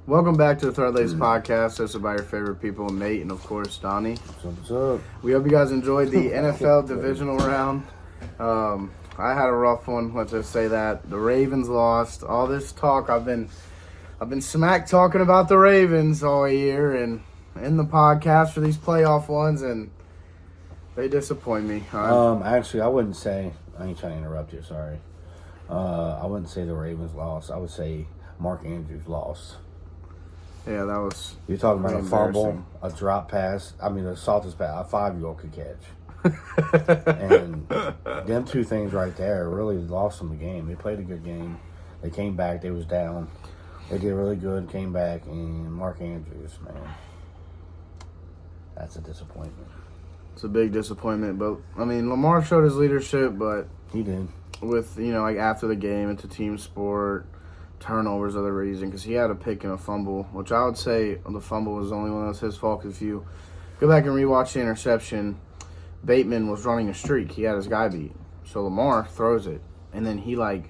Welcome back to the Third Lace Podcast, hosted by your favorite people, Nate and, of course, Donnie. What's up? We hope you guys enjoyed the NFL Divisional round. I had a rough one, let's just say that. The Ravens lost. All this talk, I've been smack talking about the Ravens all year and in the podcast for these playoff ones, and they disappoint me. Actually, I wouldn't say. I ain't trying to interrupt you. Sorry. I wouldn't say the Ravens lost. I would say Mark Andrews lost. Yeah, that was. You're talking about a fumble, a drop pass. I mean, a softest pass a 5-year-old could catch. And them two things right there really lost them the game. They played a good game. They came back. They was down. They did really good. Came back, and Mark Andrews, man, that's a disappointment. It's a big disappointment, but I mean, Lamar showed his leadership, but he did. With like after the game, it's a team sport. Turnovers are the reason, because he had a pick and a fumble, which I would say the fumble was the only one that was his fault. Because if you go back and rewatch the interception, Bateman was running a streak. He had his guy beat. So Lamar throws it, and then he I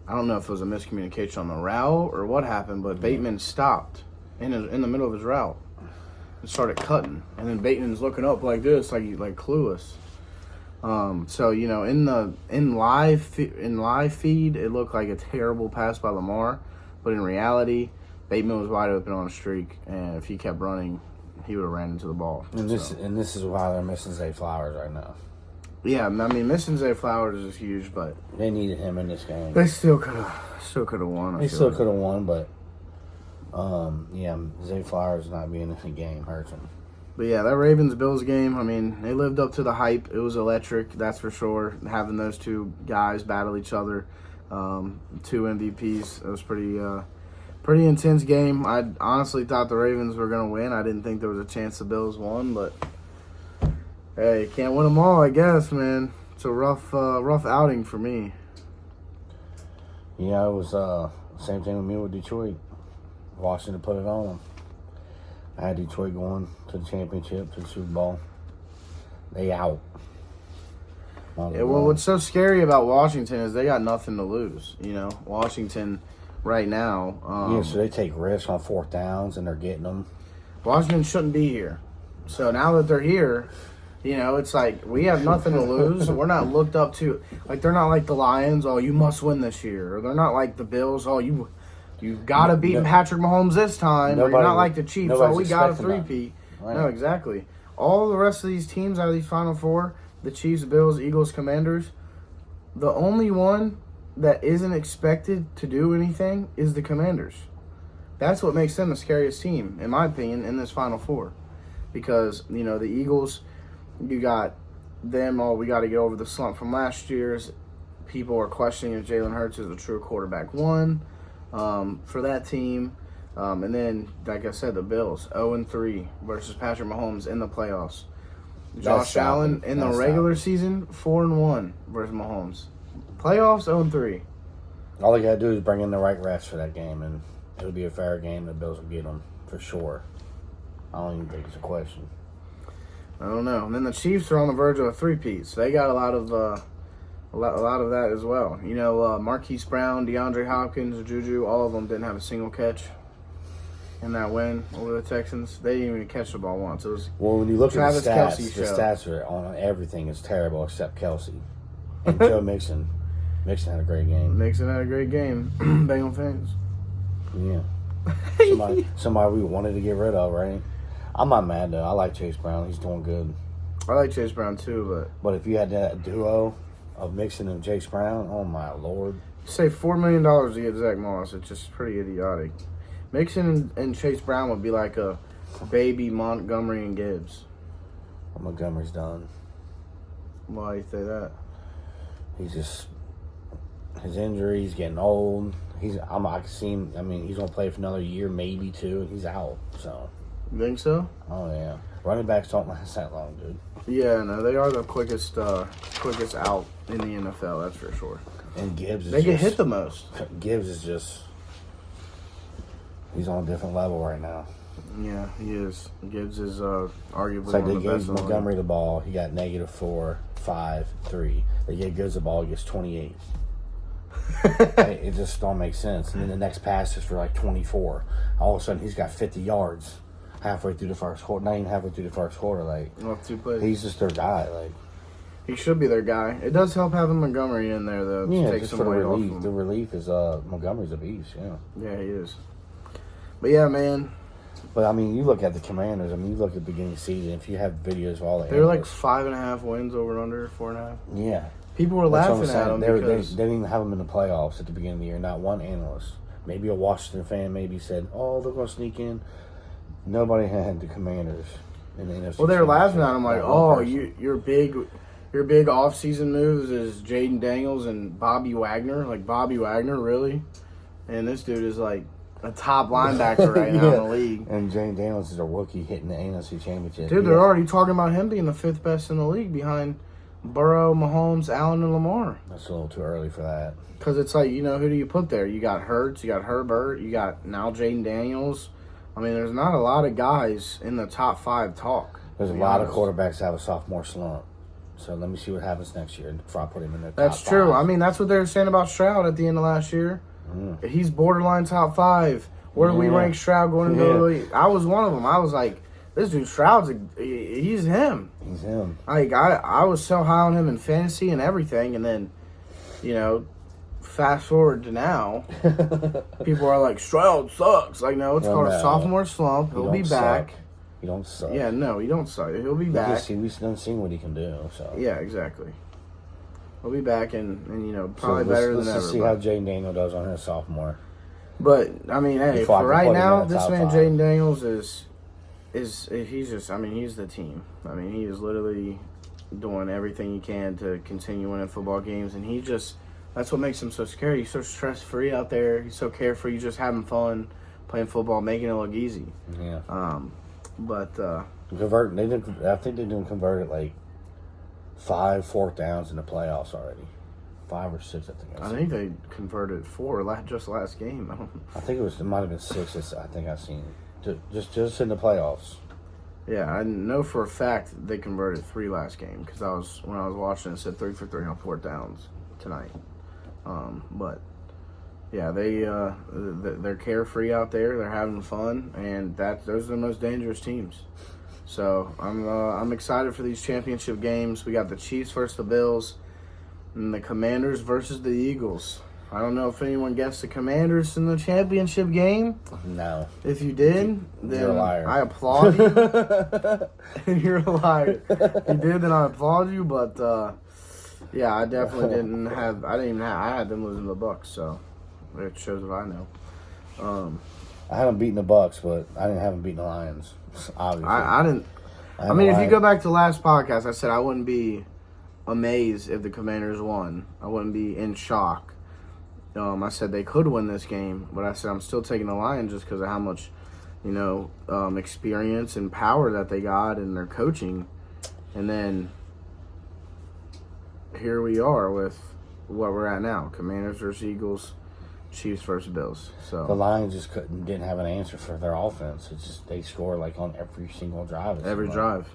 don't know if it was a miscommunication on the route or what happened, but Bateman stopped in the middle of his route and started cutting, and then Bateman's looking up like this, like clueless. So in live feed, it looked like a terrible pass by Lamar, but in reality, Bateman was wide open on a streak, and if he kept running, he would have ran into the ball. And this is why they're missing Zay Flowers right now. Yeah, I mean, missing Zay Flowers is huge, but they needed him in this game. They still could have won. They still could have won, but Zay Flowers not being in the game hurts him. But yeah, that Ravens-Bills game, I mean, they lived up to the hype. It was electric, that's for sure. Having those two guys battle each other, two MVPs, it was pretty intense game. I honestly thought the Ravens were going to win. I didn't think there was a chance the Bills won, but hey, can't win them all, I guess, man. It's a rough outing for me. Yeah, it was same thing with me with Detroit. Washington put it on them. I had Detroit going to the championship, to the Super Bowl. They out. Yeah, well, what's so scary about Washington is they got nothing to lose. Washington right now. So they take risks on fourth downs, and they're getting them. Washington shouldn't be here. So now that they're here, it's like we have nothing to lose. We're not looked up to. They're not like the Lions, oh, you must win this year. Or they're not like the Bills, oh, You've got to beat Patrick Mahomes this time. Or you're not like the Chiefs. Oh, we got a three-peat. Right. No, exactly. All the rest of these teams out of these Final Four, the Chiefs, Bills, Eagles, Commanders, the only one that isn't expected to do anything is the Commanders. That's what makes them the scariest team, in my opinion, in this Final Four. Because, the Eagles, you got them, we got to get over the slump from last year's. People are questioning if Jalen Hurts is a true quarterback one. For that team. And then, like I said, the Bills, 0-3 versus Patrick Mahomes in the playoffs. Josh Allen in the regular season, 4-1 versus Mahomes. Playoffs, 0-3. All they got to do is bring in the right refs for that game, and it'll be a fair game. The Bills will get them for sure. I don't even think it's a question. I don't know. And then the Chiefs are on the verge of a three-peat, so they got a lot of that as well. Marquise Brown, DeAndre Hopkins, Juju, all of them didn't have a single catch in that win over the Texans. They didn't even catch the ball once. It was when you look at the stats, the stats are on everything is terrible except Kelsey. And Joe Mixon. Mixon had a great game. Bengal fans. Yeah. Somebody we wanted to get rid of, right? I'm not mad, though. I like Chase Brown. He's doing good. I like Chase Brown, too, But if you had that duo of Mixon and Chase Brown, oh my Lord. Say $4 million to get Zach Moss. It's just pretty idiotic. Mixon and Chase Brown would be like a baby Montgomery and Gibbs. Well, Montgomery's done. Why do you say that? He's just his injury, he's getting old. I can see him. I mean, he's gonna play for another year, maybe two, and he's out. So you think so? Oh yeah. Running backs don't last that long, dude. Yeah, no, they are the quickest out in the NFL, that's for sure. And Gibbs is they get hit the most. Gibbs is just he's on a different level right now. Yeah, he is. Gibbs is arguably it's like one they of the best. gave Montgomery the ball, he got -4, 5, 3. They gave Gibbs the ball, he gets 28. It just don't make sense. And then the next pass is for like 24. All of a sudden, he's got 50 yards halfway through the first quarter. Not even halfway through the first quarter. Like, Off 2 plays. he's just their guy. Like, He should be their guy. It does help having Montgomery in there, though, to yeah, take just some for the weight off relief. him. The relief is Montgomery's a beast. Yeah. Yeah, he is. But yeah, man, But I mean, you look at the Commanders. I mean, you look at the beginning of the season. If you have videos of all the they were like analysts- 5.5 wins over and under, 4.5. yeah. People were That's what I'm laughing at saying. them They because didn't even have them in the playoffs at the beginning of the year. Not one analyst. Maybe a Washington fan maybe said, "Oh, they're going to sneak in." Nobody had the Commanders in the NFC. well, they were laughing at him like, Not one "Oh, person. your big off-season moves is Jaden Daniels and Bobby Wagner." Like Bobby Wagner, really? And this dude is like a top linebacker right now in the league. And Jane Daniels is a rookie hitting the NFC Championship. Dude, they're already talking about him being the 5th best in the league behind Burrow, Mahomes, Allen, and Lamar. That's a little too early for that. Because it's like, who do you put there? You got Hurts, you got Herbert, you got now Jaden Daniels. I mean, there's not a lot of guys in the top 5 talk. There's a to be lot of honest. quarterbacks that have a sophomore slump. So let me see what happens next year before I put him in the That's top true. 5. I mean, that's what they were saying about Stroud at the end of last year. He's borderline top 5. Where do we Yeah. rank Stroud going into the Yeah. league? I was one of them. I was like, this dude Stroud's he's him. He's him. Like I was so high on him in fantasy and everything, and then, fast forward to now, people are like, Stroud sucks. Like, no, it's Well, called a no. sophomore slump. He'll be don't back. suck. You don't suck. Yeah, no, you don't suck. He'll be We back. just see, we've done seen what he can do. So Yeah, exactly. He'll be back and So probably let's- better let's than just ever. see but- how Jaden Daniel does on his sophomore. But I mean, hey, Before I for can right put him now, in the this top man 5. Jaden Daniels is he's just. I mean, he's the team. I mean, he is literally doing everything he can to continue winning football games, and he just that's what makes him so scary. He's so stress free out there. He's so carefree, just having fun, playing football, making it look easy. Yeah. But Convert. They did. I think they didn't convert it like 5 4th downs in the playoffs already. 5 or 6, I think. I think they converted 4 just last game. I think it might have been 6. I think I've seen just in the playoffs. Yeah, I know for a fact they converted 3 last game because when I was watching, it said 3 for 3 on 4th downs tonight. But yeah, they're carefree out there. They're having fun, and those are the most dangerous teams. So I'm excited for these championship games. We got the Chiefs versus the Bills, and the Commanders versus the Eagles. I don't know if anyone guessed the Commanders in the championship game. No. If you did, then You're a liar. I applaud you. You're a liar. If you did, then I applaud you. But yeah, I definitely didn't have. I had them losing to the Bucks, so it shows what I know. I haven't beaten the Bucks, but I didn't have them beating the Lions. Obviously, I didn't. I mean, if you go back to the last podcast, I said I wouldn't be amazed if the Commanders won. I wouldn't be in shock. I said they could win this game, but I said I'm still taking the Lions just because of how much, experience and power that they got in their coaching. And then here we are with what we're at now: Commanders versus Eagles, Chiefs versus Bills. the So Lions just didn't have an answer for their offense. It's just they score like on every single drive. it every seemed like. drive,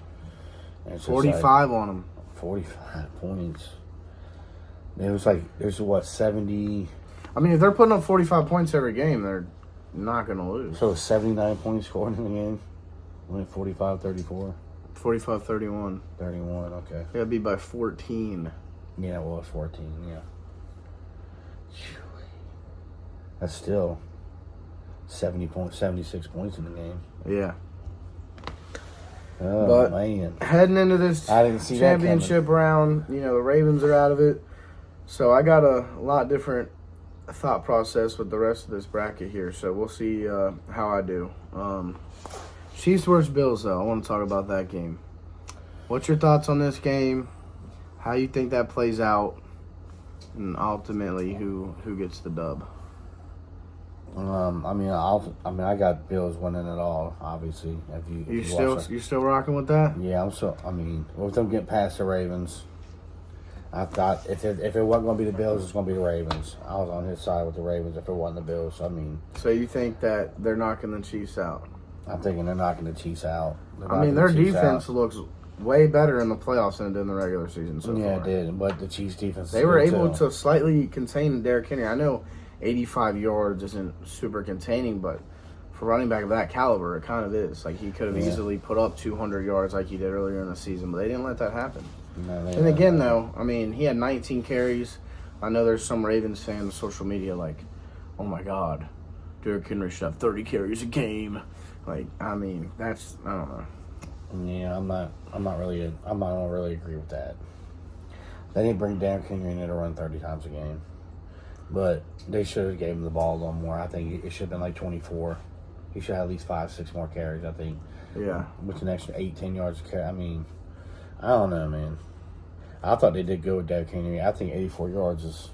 And it's just 45 on them. 45 points. It was like there's 70. I mean, if they're putting up 45 points every game, they're not going to lose. So 79 points scored in the game. Went 45-34. 45-31. 31. Okay. It'd be by 14. Yeah, it was 14. Yeah. That's still 76 points in the game. Yeah. Oh, But- man. Heading into this I didn't see that championship round, the Ravens are out of it. So I got a lot different thought process with the rest of this bracket here. So we'll see how I do. Chiefs versus Bills, though. I want to talk about that game. What's your thoughts on this game? How you think that plays out? And ultimately, who gets the dub? I got Bills winning it all. Obviously, if You still rocking with that? Yeah, with them getting past the Ravens, I thought if it wasn't going to be the Bills, it's going to be the Ravens. I was on his side with the Ravens if it wasn't the Bills. So you think that they're knocking the Chiefs out? I'm thinking they're knocking the Chiefs out. Their defense looks way better in the playoffs than it did in the regular season so Yeah, far. it did. But the Chiefs defense, They were able to slightly contain Derrick Henry. I know 85 yards isn't super containing, but for running back of that caliber, it kind of is. Like, he could have easily put up 200 yards like he did earlier in the season, but they didn't let that happen. No, And again, though, I mean, he had 19 carries. I know there's some Ravens fans on social media like, oh my God, Derrick Henry should have 30 carries a game. Like, I mean, that's, I don't know. Yeah, I'm not really agree with that. They didn't bring Derrick Henry in there to run 30 times a game, but they should have gave him the ball a little more. I think it should have been like 24. He should have at least 5-6 more carries. I think. Yeah. With an extra 10 yards of carry. I mean, I don't know, man. I thought they did good with Derrick Henry. I think 84 yards is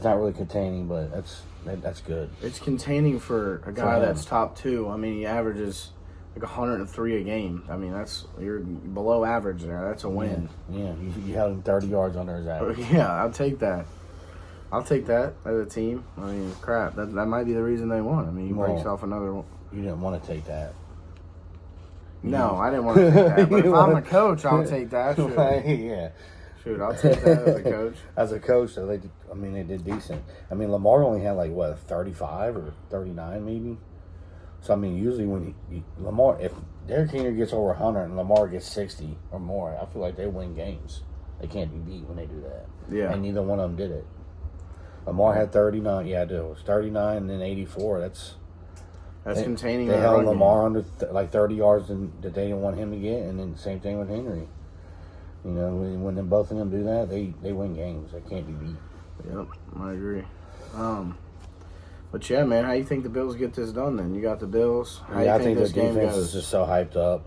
not really containing, but that's good. It's containing for a guy that's top 2. I mean, he averages like 103 a game. I mean, you're below average there. That's a win. Yeah. You held him 30 yards under his average. Yeah, I'll take that. I'll take that as a team. I mean, crap. That might be the reason they won. I mean, he breaks off another one. You didn't want to take that. No, I didn't want to take that. But if I'm a coach, I'll take that. Shoot. Yeah. Shoot, I'll take that as a coach. As a coach, so they did decent. I mean, Lamar only had like, 35 or 39 maybe? So, I mean, usually when Lamar, if Derrick Henry gets over 100 and Lamar gets 60 or more, I feel like they win games. They can't be beat when they do that. Yeah. And neither one of them did it. Lamar had 39. Yeah, it was 39 and then 84. That's containing. They held Lamar under 30 yards that they didn't want him to get, and then same thing with Henry. You know, when both of them do that, they win games. They can't be beat. Yep, I agree. But yeah, man, how you think the Bills get this done? Then you got the Bills. How I you think this the game defense goes? is just so hyped up.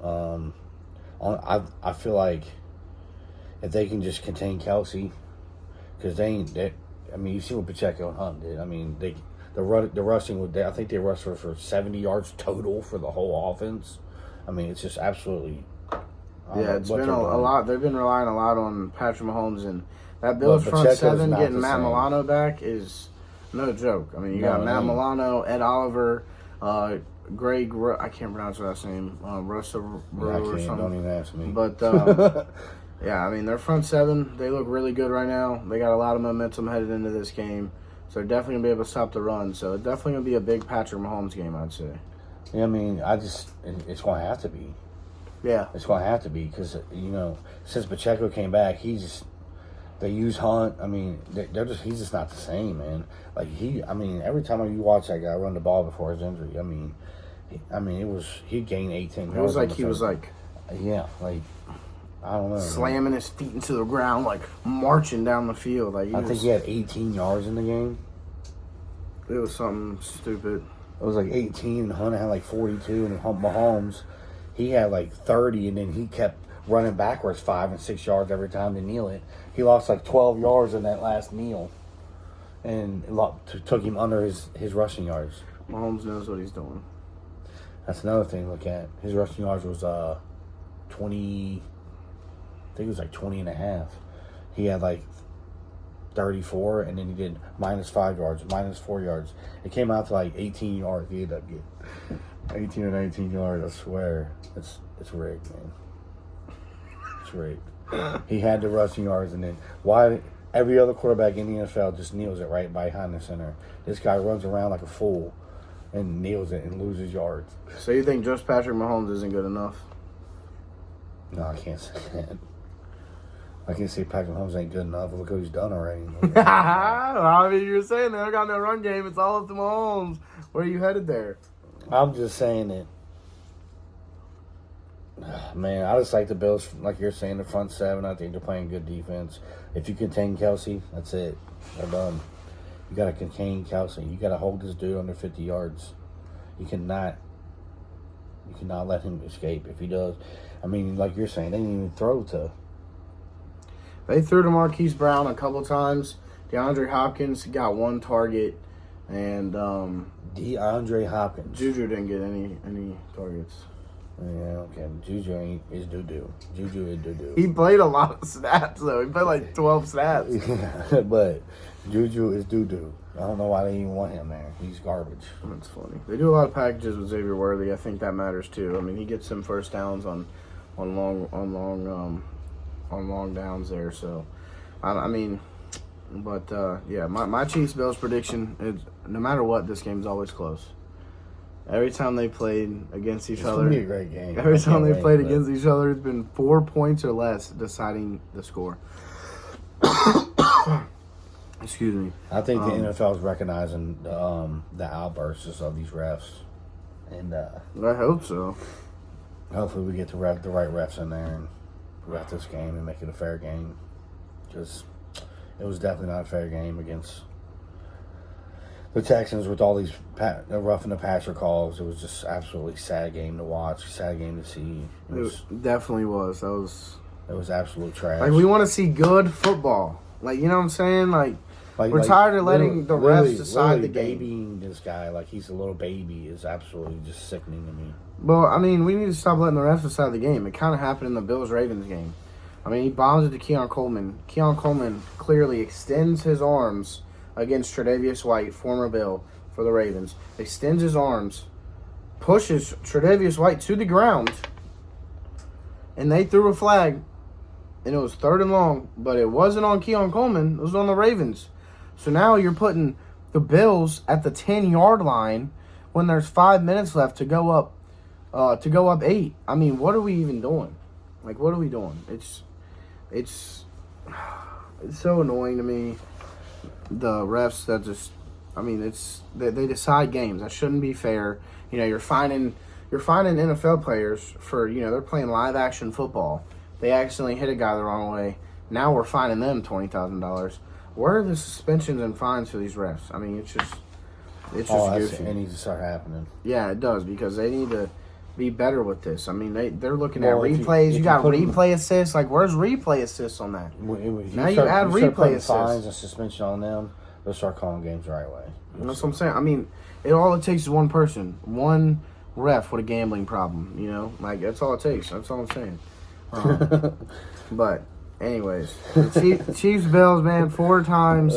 I feel like if they can just contain Kelsey, because I mean, you see what Pacheco and Hunt did. I mean, the rushing with I think they rushed for 70 yards total for the whole offense. I mean, it's just absolutely. Yeah, it's been a lot. They've been relying a lot on Patrick Mahomes, and that Bills front seven getting Matt Milano back is no joke. I mean, you got Matt Milano, Ed Oliver, Greg. I can't pronounce his last name. Russell or something. Don't even ask me. But yeah, I mean, their front seven, they look really good right now. They got a lot of momentum headed into this game, so they're definitely gonna be able to stop the run. So it's definitely gonna be a big Patrick Mahomes game, I'd say. Yeah, I mean, it's gonna have to be. Yeah, it's going to have to be because, you know, since Pacheco came back, they use Hunt. I mean, he's just not the same, man. Like every time you watch that guy run the ball before his injury, he gained 18 yards. It was like he was like, yeah, like, I don't know, slamming his feet into the ground, like marching down the field. Like I think he had 18 yards in the game. It was something stupid. It was like 18, and Hunt had like 42, and Mahomes, he had like 30, and then he kept running backwards 5 and 6 yards every time to kneel it. He lost like 12 yards in that last kneel, and it took him under his rushing yards. Mahomes knows what he's doing. That's another thing to look at. His rushing yards was 20, I think it was like 20 and a half. He had like 34, and then he did -5 yards, -4 yards. It came out to like 18 yards. He ended up getting 18 or 19 yards. I swear, it's rigged, man. It's rigged. He had the rushing yards, and then why every other quarterback in the NFL just kneels it right behind the center. This guy runs around like a fool and kneels it and loses yards. So you think just Patrick Mahomes isn't good enough? No, I can't say that. I can't say Patrick Mahomes ain't good enough. Look what he's done already. I mean, you're saying they got no run game. It's all up to Mahomes. Where are you headed there? I'm just saying that, man, I just like the Bills, like you're saying, the front seven. I think they're playing good defense. If you contain Kelsey, that's it. They're done. You got to contain Kelsey. You got to hold this dude under 50 yards. You cannot let him escape. If he does, I mean, like you're saying, they didn't even throw to. They threw to Marquise Brown a couple times. DeAndre Hopkins got one target, and DeAndre Hopkins. Juju didn't get any targets. Yeah, okay. Juju is doo-doo. Juju is doo-doo. He played a lot of snaps, though. He played like 12 snaps. Yeah, but Juju is doo-doo. I don't know why they even want him there. He's garbage. That's funny. They do a lot of packages with Xavier Worthy. I think that matters, too. I mean, he gets some first downs on on long downs there. So, I mean, but yeah, my Chiefs Bills prediction is no matter what, this game's always close. Every time they played against each other, It's gonna be a great game. every time they played against each other, it's been 4 points or less deciding the score. Excuse me. I think the NFL is recognizing the outbursts of these refs, and I hope so. hopefully we get the right refs in there and ref this game and make it a fair game. Because it was definitely not a fair game against the Texans with all these roughing the passer calls. It was just absolutely sad game to watch, sad game to see. It definitely was. It was absolute trash. Like, we want to see good football. Like, you know what I'm saying? Like we're tired of letting the refs decide the game. Babying this guy like he's a little baby is absolutely just sickening to me. Well, I mean, we need to stop letting the refs decide the game. It kind of happened in the Bills-Ravens game. I mean, he bombs it to Keon Coleman. Keon Coleman clearly extends his arms against Tre'Davious White, former Bill, for the Ravens. Extends his arms, pushes Tre'Davious White to the ground, and they threw a flag, and it was 3rd and long, but it wasn't on Keon Coleman. It was on the Ravens. So now you're putting the Bills at the 10-yard line when there's 5 minutes left to go up 8. I mean, what are we even doing? Like, what are we doing? It's so annoying to me. The refs that just, I mean, they decide games. That shouldn't be fair. You know, you're finding NFL players for, you know, they're playing live action football. They accidentally hit a guy the wrong way. Now we're fining them $20,000. Where are the suspensions and fines for these refs? I mean, it's just goofy. It needs to start happening. Yeah, it does, because they need to be better with this. I mean, they're looking at replays. You got replay assists. Like, where's replay assists on that? Now you add replay assists. Fines and suspension on them. They'll start calling games the right way. That's what I'm saying. I mean, all it takes is one person, one ref with a gambling problem. You know, like, that's all it takes. That's all I'm saying. But anyways, the Chiefs Bills, man, 4 times,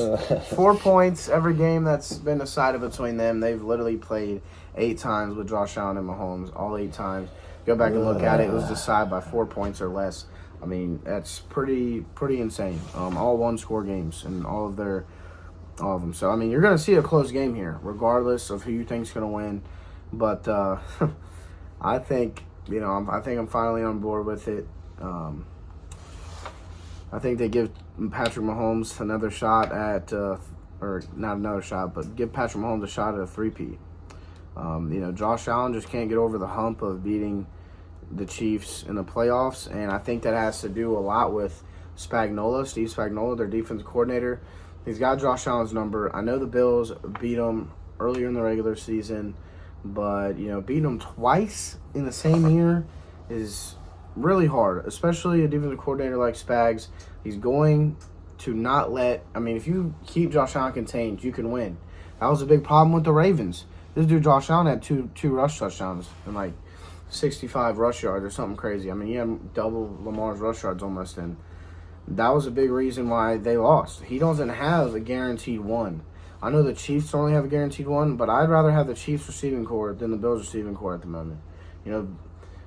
4 points every game that's been decided between them. They've literally played 8 times with Josh Allen and Mahomes, all 8 times. Go back and look at it. It was decided by 4 points or less. I mean, that's pretty insane. All 1-score games and all of them. So I mean, you're going to see a close game here, regardless of who you think's going to win. But I think I'm finally on board with it. I think they give Patrick Mahomes another shot at, or not another shot, but give Patrick Mahomes a shot at a 3-peat. You know, Josh Allen just can't get over the hump of beating the Chiefs in the playoffs, and I think that has to do a lot with Steve Spagnuolo, their defense coordinator. He's got Josh Allen's number. I know the Bills beat him earlier in the regular season, but, you know, beating him twice in the same year is really hard, especially a defensive coordinator like Spags. He's going to not let, I mean, if you keep Josh Allen contained, you can win. That was a big problem with the Ravens. This dude, Josh Allen, had two rush touchdowns and like 65 rush yards or something crazy. I mean, he had double Lamar's rush yards almost, and that was a big reason why they lost. He doesn't have a guaranteed 1. I know the Chiefs only have a guaranteed 1, but I'd rather have the Chiefs receiving corps than the Bills receiving corps at the moment. You know,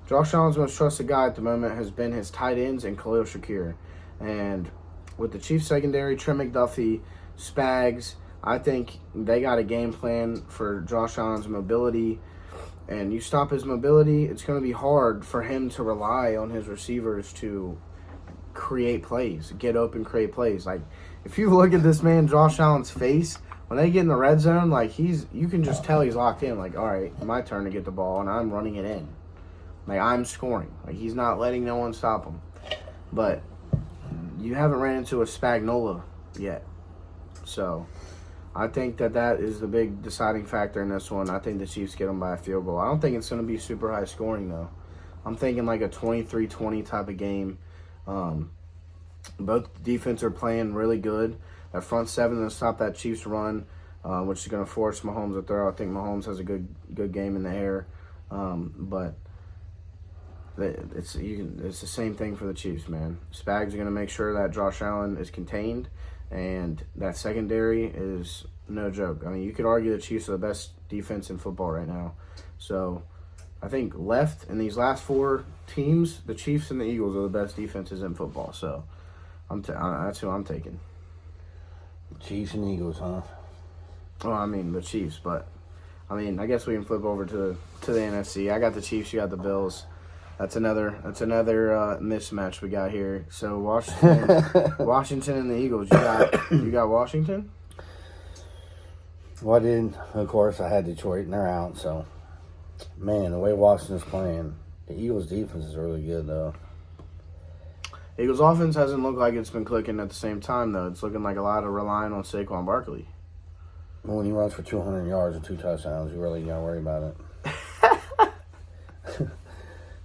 Josh Allen's most trusted guy at the moment has been his tight ends and Khalil Shakir. And with the Chiefs secondary, Trent McDuffie, Spags, I think they got a game plan for Josh Allen's mobility. And you stop his mobility, it's going to be hard for him to rely on his receivers to create plays, get open, create plays. Like, if you look at this man, Josh Allen's face, when they get in the red zone, like, you can just tell he's locked in. Like, all right, my turn to get the ball, and I'm running it in. Like, I'm scoring. Like, he's not letting no one stop him. But you haven't ran into a Spagnuolo yet. So I think that is the big deciding factor in this one. I think the Chiefs get them by a field goal. I don't think it's going to be super high scoring, though. I'm thinking like a 23-20 type of game. Both defense are playing really good. That front seven is going to stop that Chiefs run, which is going to force Mahomes to throw. I think Mahomes has a good game in the air. But it's the same thing for the Chiefs, man. Spags are going to make sure that Josh Allen is contained, and that secondary is no joke. I mean, you could argue the Chiefs are the best defense in football right now. So I think left in these last 4 teams, the Chiefs and the Eagles are the best defenses in football. So that's who I'm taking. Chiefs and Eagles, huh? Well, I mean the Chiefs, but I mean I guess we can flip over to the NFC. I got the Chiefs. You got the Bills. That's another mismatch we got here. So Washington and the Eagles. You got Washington. Well, I did. Of course, I had Detroit, and they're out. So, man, the way Washington's playing, the Eagles' defense is really good, though. Eagles' offense hasn't looked like it's been clicking at the same time, though. It's looking like a lot of relying on Saquon Barkley. Well, when he runs for 200 yards and 2 touchdowns, you really got to worry about it.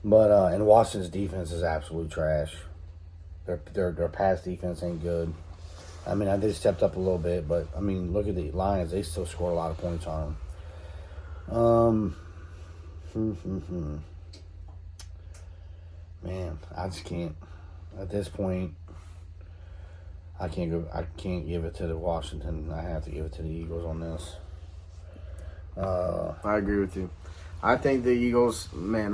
But and Washington's defense is absolute trash. Their pass defense ain't good. I mean, they stepped up a little bit, but I mean, look at the Lions; they still score a lot of points on them. Man, I just can't. At this point, I can't go. I can't give it to the Washington. I have to give it to the Eagles on this. I agree with you. I think the Eagles, man,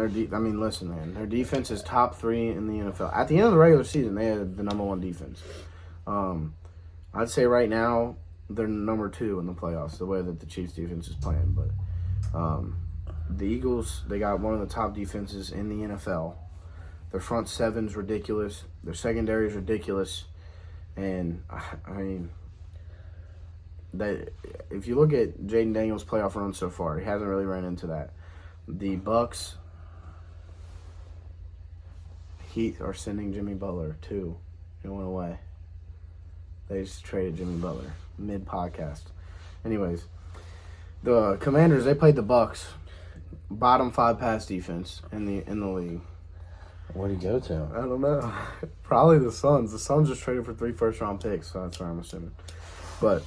listen, man, their defense is top 3 in the NFL. At the end of the regular season, they had the number 1 defense. I'd say right now they're number 2 in the playoffs, the way that the Chiefs defense is playing. But the Eagles, they got one of the top defenses in the NFL. Their front seven's ridiculous. Their secondary is ridiculous. And, I mean, if you look at Jaden Daniels' playoff run so far, he hasn't really ran into that. The Bucks, Heat are sending Jimmy Butler too. He went away. They just traded Jimmy Butler mid-podcast. Anyways, the Commanders, they played the Bucks, bottom 5 pass defense in the league. Where'd he go to? I don't know. Probably the Suns. The Suns just traded for 3 first-round picks, so that's what I'm assuming. But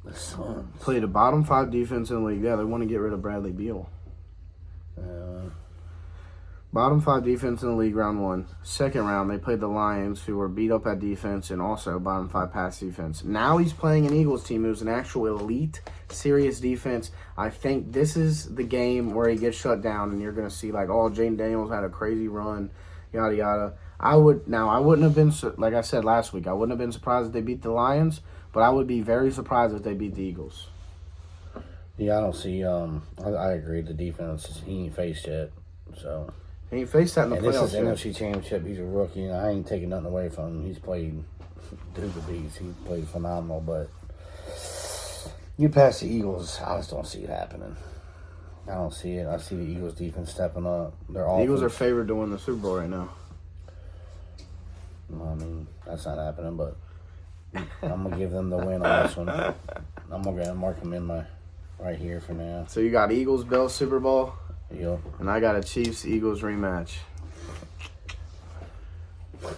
the Suns played a bottom 5 defense in the league. Yeah, they want to get rid of Bradley Beal. Bottom 5 defense in the league, round 1. Second round, they played the Lions, who were beat up at defense and also bottom 5 pass defense. Now he's playing an Eagles team who's an actual elite, serious defense. I think this is the game where he gets shut down, and you're going to see, like, oh, Jaden Daniels had a crazy run, yada, yada. I wouldn't have been, like I said last week, I wouldn't have been surprised if they beat the Lions, but I would be very surprised if they beat the Eagles. Yeah, I don't see. I agree. The defense, he ain't faced yet. So he ain't faced that in the playoffs. This is NFC Championship. He's a rookie, and I ain't taking nothing away from him. He's played to the beast. He played phenomenal, but you pass the Eagles, I just don't see it happening. I don't see it. I see the Eagles defense stepping up. The Eagles are favored to win the Super Bowl right now. Well, I mean, that's not happening, but I'm gonna give them the win on this one. I'm gonna mark them in my right here for now. So you got Eagles, Bills, Super Bowl. Yep. And I got a Chiefs, Eagles rematch. I'm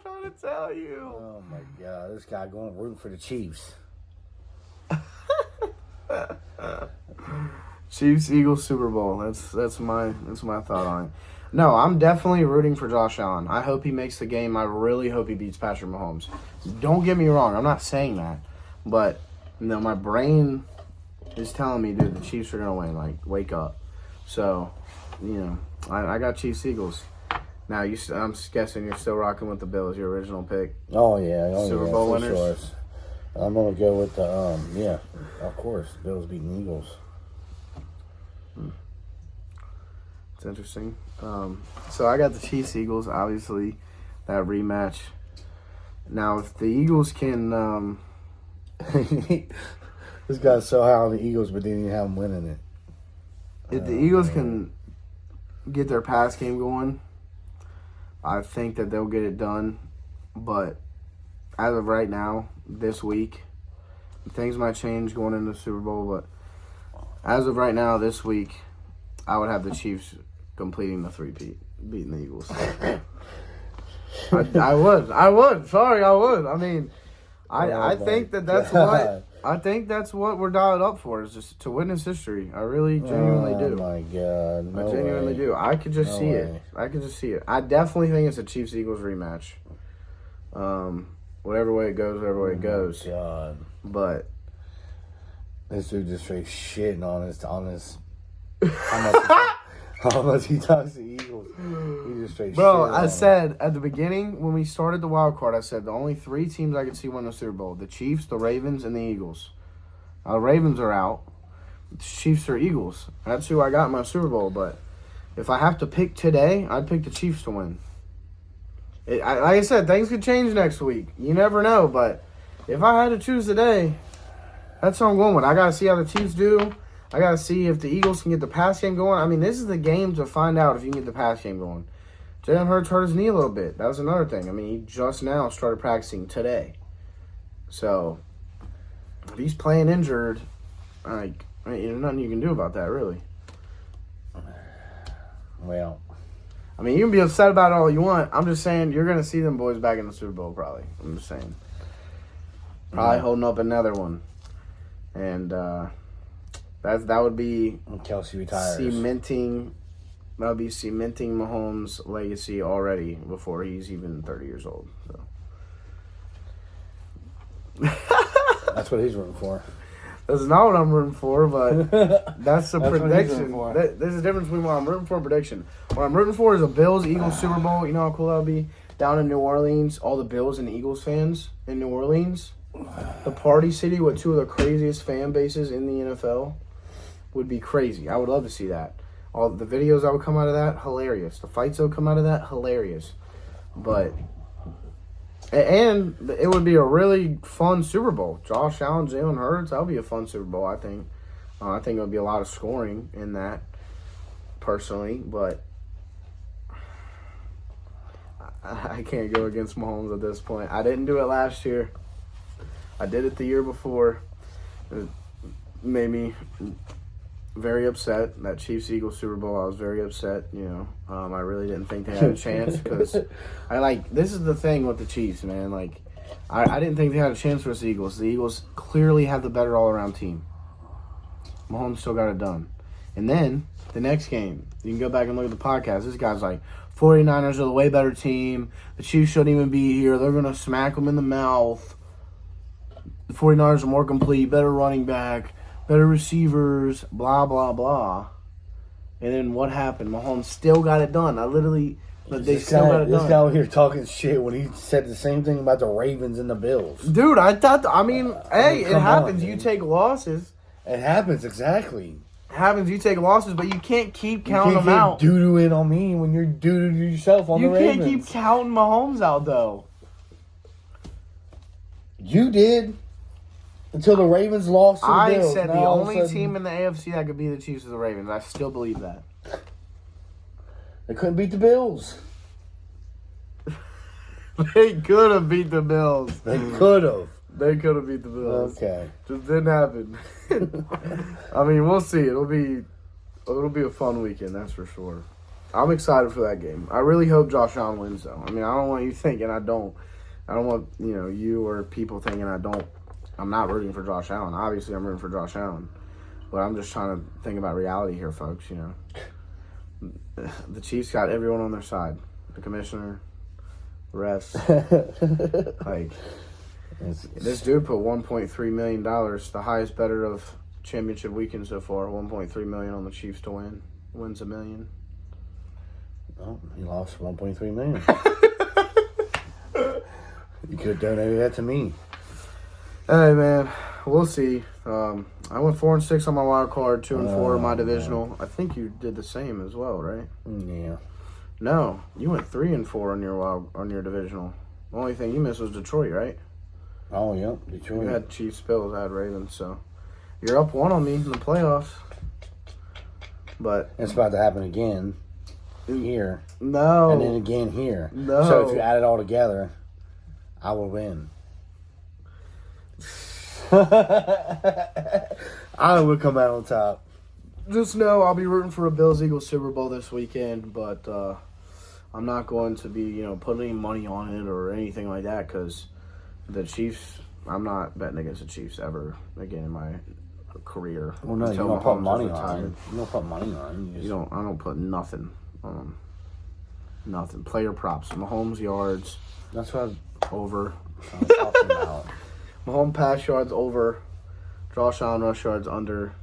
trying to tell you. Oh my God, this guy going rooting for the Chiefs. Chiefs, Eagles, Super Bowl. That's my thought on it. No, I'm definitely rooting for Josh Allen. I hope he makes the game. I really hope he beats Patrick Mahomes. Don't get me wrong. I'm not saying that. But, my brain is telling me, dude, the Chiefs are going to win. Like, wake up. So, I got Chiefs, Eagles. Now, I'm guessing you're still rocking with the Bills, your original pick. Oh, yeah. Super Bowl winners? Sure. I'm going to go with the, of course, Bills beating Eagles. It's interesting. So I got the Chiefs, Eagles, obviously, that rematch. Now, if the Eagles can... this guy's so high on the Eagles, but didn't even have them winning it. If the Eagles can get their pass game going, I think that they'll get it done. But as of right now, this week, things might change going into the Super Bowl, but as of right now, this week, I would have the Chiefs completing the three-peat, beating the Eagles. I would. Sorry, I would. I mean, I think that's what I think that's what we're dialed up for, is just to witness history. I really genuinely do. Oh my God! I genuinely do. I could just see it. I definitely think it's a Chiefs Eagles rematch. Whatever way it goes, whatever way it goes. God. But this dude just straight shitting on his How much he talks to Eagles. He just straight Bro, shit I on said at the beginning when we started the wild card, I said the only 3 teams I could see win the Super Bowl: the Chiefs, the Ravens, and the Eagles. Now the Ravens are out. The Chiefs or Eagles. That's who I got in my Super Bowl. But if I have to pick today, I'd pick the Chiefs to win. Like I said, things could change next week. You never know. But if I had to choose today, that's what I'm going with. I got to see how the Chiefs do. I got to see if the Eagles can get the pass game going. I mean, this is the game to find out if you can get the pass game going. Jalen Hurts hurt his knee a little bit. That was another thing. I mean, he just now started practicing today. So, if he's playing injured, there's nothing you can do about that, really. Well, I mean, you can be upset about it all you want. I'm just saying you're going to see them boys back in the Super Bowl, probably. I'm just saying. Probably holding up another one. And, that would be Kelsey retires. cementing Mahomes' legacy already before he's even 30 years old. So. That's what he's rooting for. That's not what I'm rooting for, but that's the prediction. for. There's a difference between what I'm rooting for and prediction. What I'm rooting for is a Bills-Eagles Super Bowl. You know how cool that would be? Down in New Orleans, all the Bills and Eagles fans in New Orleans. The party city with 2 of the craziest fan bases in the NFL. Would be crazy. I would love to see that. All the videos that would come out of that, hilarious. The fights that would come out of that, hilarious. But and it would be a really fun Super Bowl. Josh Allen, Jalen Hurts, that would be a fun Super Bowl, I think. I think it would be a lot of scoring in that, personally. But I can't go against Mahomes at this point. I didn't do it last year. I did it the year before. It made me very upset. That Chiefs-Eagles Super Bowl, I was very upset, I really didn't think they had a chance because this is the thing with the Chiefs, man. I didn't think they had a chance versus the Eagles. The Eagles clearly have the better all-around team. Mahomes still got it done. And then, the next game, you can go back and look at the podcast. This guy's like, 49ers are the way better team. The Chiefs shouldn't even be here. They're going to smack them in the mouth. The 49ers are more complete, better running back, better receivers, blah, blah, blah. And then what happened? Mahomes still got it done. Got it done. This guy over here talking shit when he said the same thing about the Ravens and the Bills. Dude, it happens. You take losses. It happens, exactly. It happens. You take losses, but you can't keep counting them out. You can't doo-doo in on me when you're doo-doo yourself on the Ravens. You can't keep counting Mahomes out, though. You did. Until the Ravens lost to the Bills. I said the only team in the AFC that could beat the Chiefs is the Ravens. I still believe that. They couldn't beat the Bills. They could have beat the Bills. They could have. They could have beat the Bills. Okay. Just didn't happen. I mean, we'll see. It'll be a fun weekend, that's for sure. I'm excited for that game. I really hope Josh Allen wins, though. I mean, I don't want you thinking I don't. I don't want, you or people thinking I don't. I'm not rooting for Josh Allen. Obviously, I'm rooting for Josh Allen. But I'm just trying to think about reality here, folks, The Chiefs got everyone on their side. The commissioner, the refs. This dude put $1.3 million, the highest bettor of championship weekend so far, $1.3 million on the Chiefs to win. Wins $1 million. Well, he lost $1.3 million. You could have donated that to me. Hey, man, we'll see. I went 4-6 on my wild card, 2-4 in my divisional. Man. I think you did the same as well, right? Yeah. No, you went 3-4 on your divisional. The only thing you missed was Detroit, right? Oh, yeah, Detroit. You had Chiefs, Bills, I had Ravens, so you're up 1 on me in the playoffs. But it's about to happen again here. No. And then again here. No. So if you add it all together, I will win. I would come out on top. Just know I'll be rooting for a Bills-Eagles Super Bowl this weekend, but I'm not going to be, putting any money on it or anything like that because the Chiefs, I'm not betting against the Chiefs ever again in my career. Well, no, you don't put money on it. You don't put money on it. I don't put nothing on them. Nothing. Player props. Mahomes yards. That's what over. I'm talking about. Mahomes pass yards over. Josh Allen rush yards under.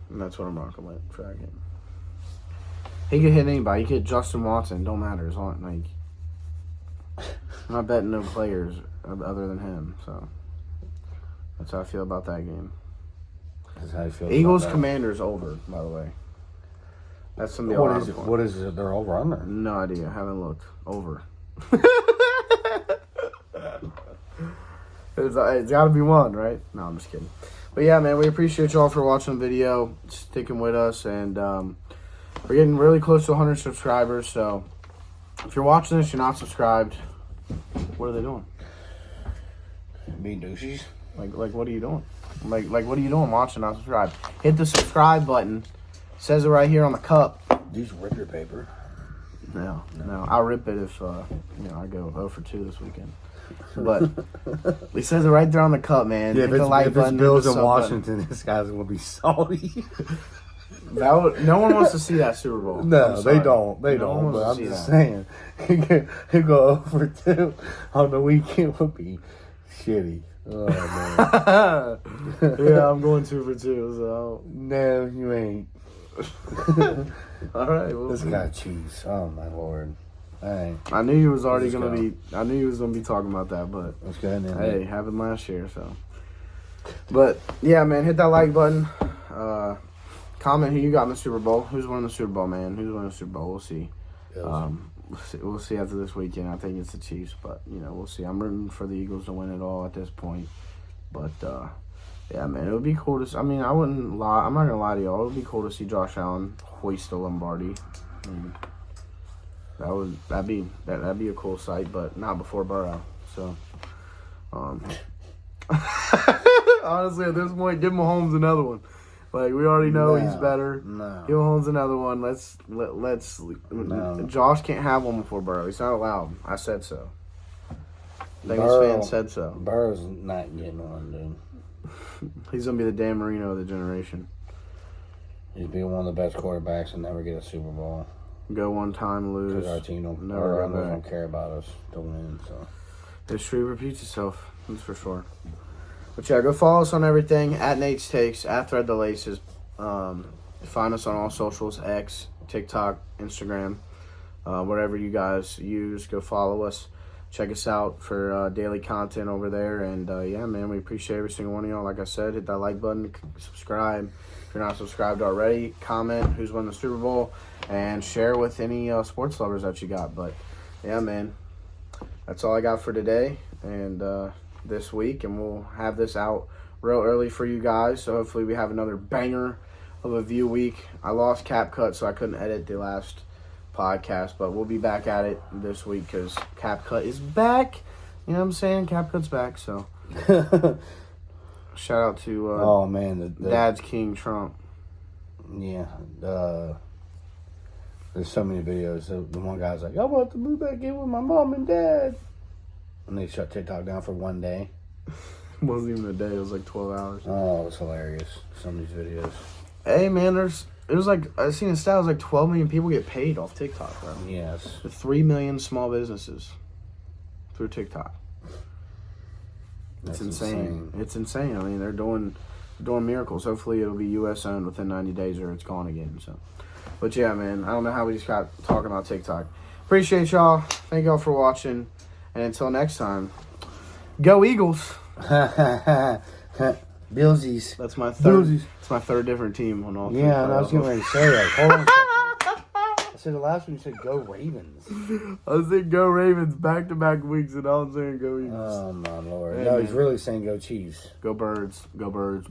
And that's what I'm rocking with for that game. He could hit anybody. He could hit Justin Watson. Don't matter. As long, like, I'm not betting no players other than him. So that's how I feel about that game. That's how you feel. Eagles Commanders over, by the way. That's something. What is it? What is it? They're over under. No idea. Haven't looked. Over. It's got to be one, right? No, I'm just kidding. But yeah, man, we appreciate y'all for watching the video, sticking with us, and we're getting really close to 100 subscribers. So if you're watching this, you're not subscribed. What are they doing? Being douchies. Like what are you doing? Like what are you doing? Watching, not subscribe. Hit the subscribe button. Says it right here on the cup. Do you just rip your paper? No. I'll rip it if I go 0 for 2 this weekend. But it says it right there on the cup, man. Yeah, hit the like button. If it's Bills in Washington, this guy's gonna be salty. No one wants to see that Super Bowl. No, they don't. They No one don't. But wants I'm to just see saying, he go 0 for 2 on the weekend would be shitty. Oh man. Yeah, I'm going 2 for 2. So no, you ain't. all right, This guy cheese. Oh my lord. Hey, I knew you was already gonna be. I knew you was gonna be talking about that, but let's go ahead and hey, happened last year, so. But yeah, man, hit that like button. Comment who you got in the Super Bowl. Who's winning the Super Bowl, man? Who's winning the Super Bowl? We'll see. We'll see after this weekend. I think it's the Chiefs, but we'll see. I'm rooting for the Eagles to win it all at this point. But yeah, man, it would be cool to. I mean, I wouldn't lie. I'm not gonna lie to y'all. It would be cool to see Josh Allen hoist the Lombardi. That'd be a cool sight, but not before Burrow. So, honestly, at this point, give Mahomes another one. Like we already know he's better. No. Give Mahomes another one. Let's. No. Josh can't have one before Burrow. He's not allowed. I said so. Bengals fans said so. Burrow's not getting one, dude. He's gonna be the Dan Marino of the generation. He'd be one of the best quarterbacks and never get a Super Bowl. Go one time, lose. Because our team don't, Never our go owners back. don't care about us to win. So History repeats itself. That's for sure. But yeah, go follow us on everything at Nate's Takes, at Thread the Laces. Find us on all socials: X, TikTok, Instagram, whatever you guys use. Go follow us. Check us out for daily content over there. And yeah, man, we appreciate every single one of y'all. Like I said, hit that like button, subscribe. If you're not subscribed already, comment who's won the Super Bowl, and share with any sports lovers that you got. But yeah, man, that's all I got for today and this week. And we'll have this out real early for you guys. So hopefully we have another banger of a view week. I lost CapCut, so I couldn't edit the last podcast, but we'll be back at it this week because CapCut is back. You know what I'm saying? CapCut's back, so shout out to oh man, the Dad's King Trump. Yeah, there's so many videos. The one guy's like, I want to move back in with my mom and dad, and they shut TikTok down for one day. It wasn't even a day, it was like 12 hours. Oh, it was hilarious. Some of these videos. Hey man, it was like, I seen a stat, it was like 12 million people get paid off TikTok, bro. Yes. 3 million small businesses through TikTok. It's insane. It's insane. I mean, they're doing miracles. Hopefully it'll be US owned within 90 days or it's gone again. So, but yeah, man, I don't know how we just got talking about TikTok. Appreciate y'all. Thank y'all for watching. And until next time, go Eagles. Billsies. That's my third. Billsies. It's my third different team on all. Yeah, and I was getting ready to say that. Hold on a second. I said the last one you said go Ravens. I said go Ravens back-to-back weeks, and now I'm saying go Eagles. Oh my lord! Hey, no, man. he's really saying go Chiefs. Go Birds. Go Birds.